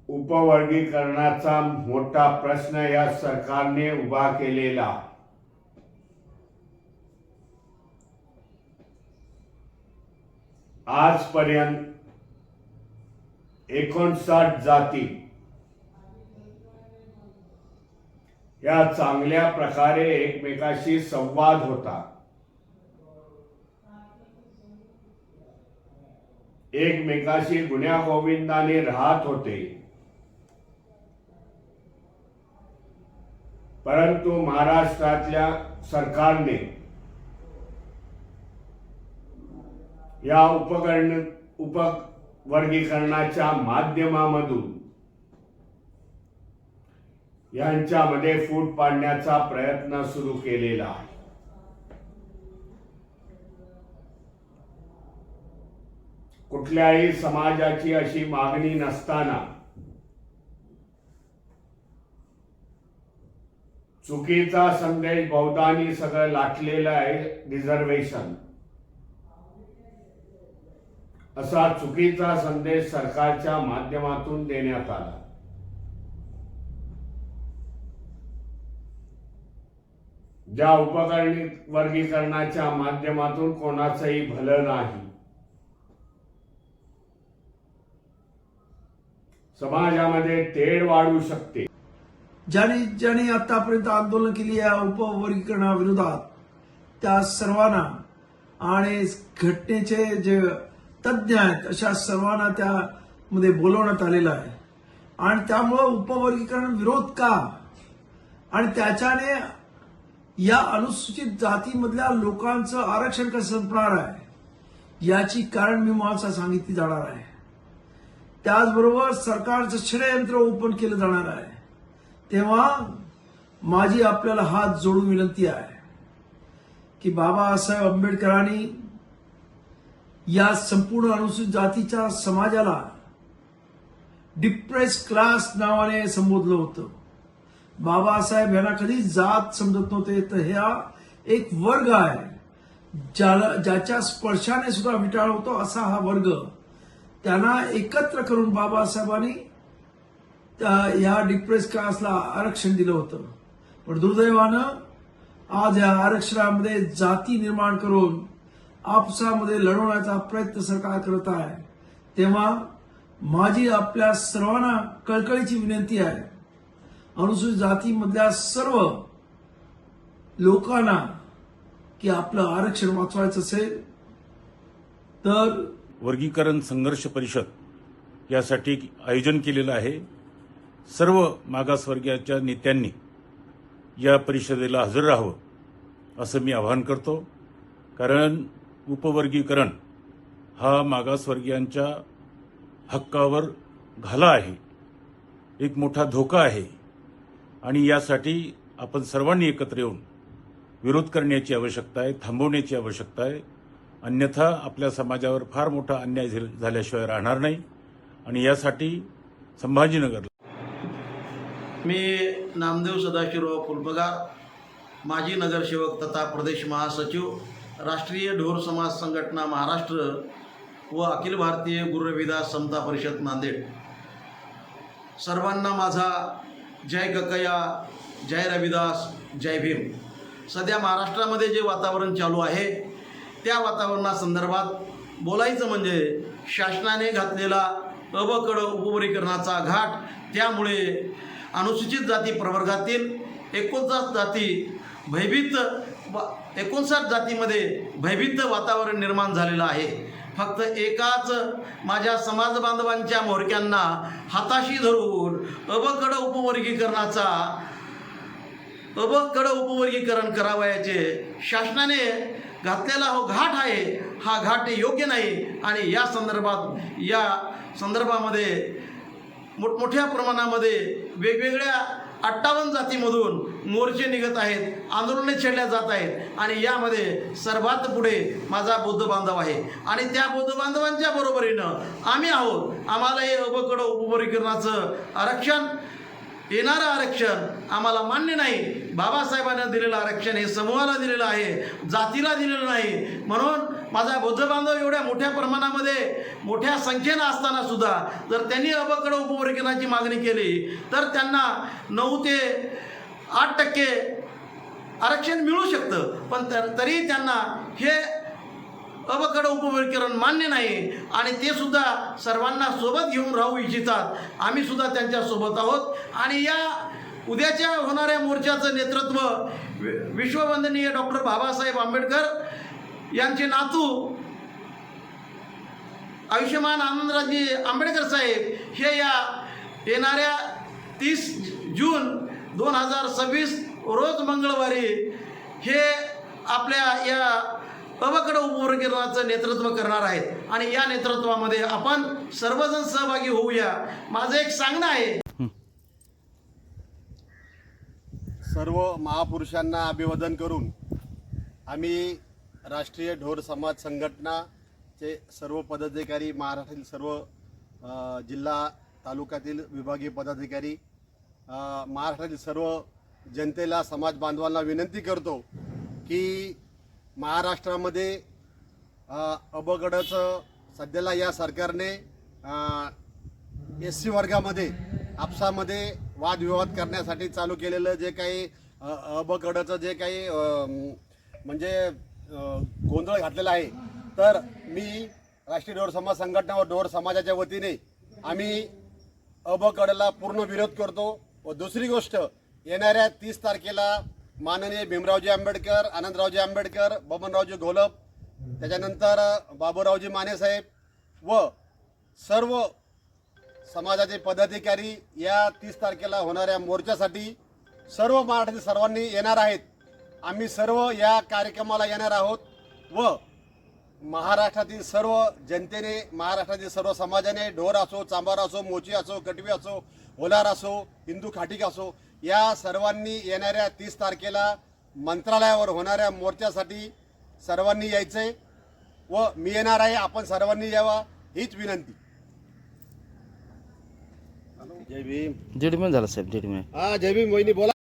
उपवर्गीकरणाचा मोठा प्रश्न या सरकारने उभा केलेला आजपर्यंत 59 जाती या चांगल्या प्रकारे एकमेकाशी संवाद होता, एकमेकाशी गुण्यागोविंदाने राहत होते। परंतु महाराष्ट्रातल्या सरकारने या उपवर्गीकरणाच्या माध्यमामधून यांच्यामध्ये फूट पाडण्याचा प्रयत्न सुरू केलेला आहे। कुठल्याही समाजाची अशी मागणी नसताना चुकीचा संदेश बहुधांनी सगळं लाटलेला आहे। रिझर्वेशन असा चुकीचा संदेश सरकारच्या माध्यमातून देण्यात आला। ज्या उपवर्गीकरणाच्या माध्यमातून कोणाचंही भलं नाही, समाजामध्ये तेढ वाढू शकते। ज्यांनी आतापर्यंत आंदोलन केली या उपवर्गीकरणाविरोधात त्या सर्वांना आणि घटनेचे जे तज्ञ आहेत अशा सर्वांना त्यामध्ये बोलवण्यात आलेलं आहे। आणि त्यामुळे उपवर्गीकरण विरोध का आणि त्याच्याने या अनुसूचित जातीमधल्या लोकांचं आरक्षण कसं संपणार आहे याची कारणमीमांसा सांगितली जाणार आहे। त्याचबरोबर सरकारचं षडयंत्र ओपन केलं जाणार आहे। तेव्हा माझी आपल्याला हात जोडून विनंती आहे की बाबासाहेब आंबेडकरांनी या संपूर्ण अनुसूचित जातीच्या समाजाला डिप्रेस क्लास नावाने संबोधलं होतं। बाबासाहेब यांना कधी जात समजत नव्हते, तर हा एक वर्ग आहे ज्याच्या स्पर्शाने सुद्धा विटाळ होतो असा हा वर्ग। त्यांना एकत्र करून बाबासाहेबांनी या डिप्रेस क्लासला आरक्षण दिलं होतं। पण दुर्दैवानं आज या आरक्षणामध्ये जाती निर्माण करून आपसामध्ये लढवण्याचा प्रयत्न सरकार करत आहे। तेव्हा माझी आपल्या सर्वांना कळकळीची विनंती आहे, अनुसूचित जातीमधल्या सर्व लोकांना की आपलं आरक्षण वाचवायचं असेल तर वर्गीकरण संघर्ष परिषद यासाठी आयोजन केलेलं आहे। सर्व मागासवर्गीयाच्या नेत्यांनी या परिषदेला हजर राहावं असं मी आवाहन करतो। कारण उपवर्गीकरण हा मागासवर्गीयांच्या हक्कावर घाला आहे, एक मोठा धोका आहे आणि यासाठी आपण सर्वांनी एकत्र येऊन विरोध करण्याची आवश्यकता आहे, थांबवण्याची आवश्यकता आहे। अन्यथा आपल्या समाजावर फार मोठा अन्याय झाल्याशिवाय राहणार नाही। आणि यासाठी संभाजीनगरला मी नामदेव सदाशिवराव फुलपगार, माजी नगरसेवक तथा प्रदेश महासचिव, राष्ट्रीय ढोर समाज संघटना महाराष्ट्र व अखिल भारतीय गुरु रविदास समता परिषद नांदेड, सर्वांना माझा जय गकया, जय रविदास, जय भीम। सध्या महाराष्ट्रामध्ये जे वातावरण चालू आहे त्या वातावरणासंदर्भात बोलायचं म्हणजे शासनाने घातलेला अबकड उपवर्गीकरणाचा घाट, त्यामुळे अनुसूचित जाती प्रवर्गातील 59 जाती 59 जातीमध्ये भयभीत वातावरण निर्माण झालेलं आहे। फक्त एकाच माझ्या समाज बांधवांच्या म्होरक्यांना हाताशी धरून अबकड उपवर्गीकरण करावयाचे शासनाने घातलेला हो घाट आहे, हा घाट योग्य नाही। आणि या संदर्भामध्ये मोठमोठ्या प्रमाणामध्ये वेगवेगळ्या 58 जातीमधून मोर्चे निघत आहेत, आंदोलने छेडल्या जात आहेत। आणि यामध्ये सर्वात पुढे माझा बौद्ध बांधव आहे आणि त्या बौद्ध बांधवांच्या बरोबरीनं आम्ही आहोत। आम्हाला हे अबकड उपवर्गीकरणाचं आरक्षण, येणारं आरक्षण आम्हाला मान्य नाही। बाबासाहेबांना दिलेलं आरक्षण हे समूहाला दिलेलं आहे, जातीला दिलेलं नाही। म्हणून माझा बौद्ध बांधव एवढ्या मोठ्या प्रमाणामध्ये मोठ्या संख्येनं असताना सुद्धा जर त्यांनी अबकड उपवर्गीकरणाची मागणी केली तर त्यांना 9 ते 8% आरक्षण मिळू शकतं, पण तरी त्यांना हे अबकड उपवर्गीकरण मान्य नाही आणि ते सुद्धा सर्वांना सोबत घेऊन राहू इच्छितात. आम्ही सुद्धा त्यांच्या सोबत आहोत आणि या उद्याच्या होणाऱ्या मोर्चाचं नेतृत्व विश्ववंदनीय डॉक्टर बाबासाहेब आंबेडकर यांचे नातू आयुष्यमान आनंदराजी आंबेडकर साहेब हे या येणाऱ्या 30 जून 2026 रोज मंगळवारी हे आपल्या या अबकड उपवर्गीकरणाचं नेतृत्व करणार आहेत आणि या नेतृत्वामध्ये आपण सर्वजण सहभागी होऊया. माझं एक सांगणं आहे, सर्व महापुरुषांना अभिवादन करून आम्ही राष्ट्रीय ढोर समाज संघटनाचे सर्व पदाधिकारी, महाराष्ट्रातील सर्व जिल्हा तालुक्यातील विभागीय पदाधिकारी, महाराष्ट्रातील सर्व जनतेला, समाज बांधवांना विनंती करतो की महाराष्ट्रामध्ये अबकडाचं सध्याला या सरकारने SC वर्गामध्ये आपसामध्ये वादविवाद करण्यासाठी चालू केलेलं जे काही अबकडाचं जे काही म्हणजे गोंधळ घातलेला आहे, तर मी राष्ट्रीय ढोर समाज संघटना व ढोर समाजाच्या वतीने आम्ही अबकडला पूर्ण विरोध करतो. व दुसरी गोष्ट, येणाऱ्या 30 तारखेला माननीय भीमरावजी आंबेडकर, आनंदरावजी आंबेडकर, बबनरावजी घोलप, त्याच्यानंतर बाबूरावजी माने साहेब व सर्व समाजाचे पदाधिकारी या 30 तारखेला होणाऱ्या मोर्चासाठी सर्व मराठी सर्वांनी येणार आहेत. आम्ही सर्व या कार्यक्रमाला येणार आहोत व महाराष्ट्रातील सर्व जनतेने, महाराष्ट्रातील सर्व समाजाने, ढोर असो, चांभार असो, मोची असो, कटवी असो, होलार असो, हिंदू खाटीक असो, या सर्वांनी येणाऱ्या 30 तारखेला मंत्रालयावर होणाऱ्या मोर्चासाठी सर्वांनी यायचंय व मी येणार आहे. आपण सर्वांनी यावा हीच विनंती. जय भीम. जेडीमेन झाला साहेब, जेडीमेन. हा, जय भीम. वहिनी बोला.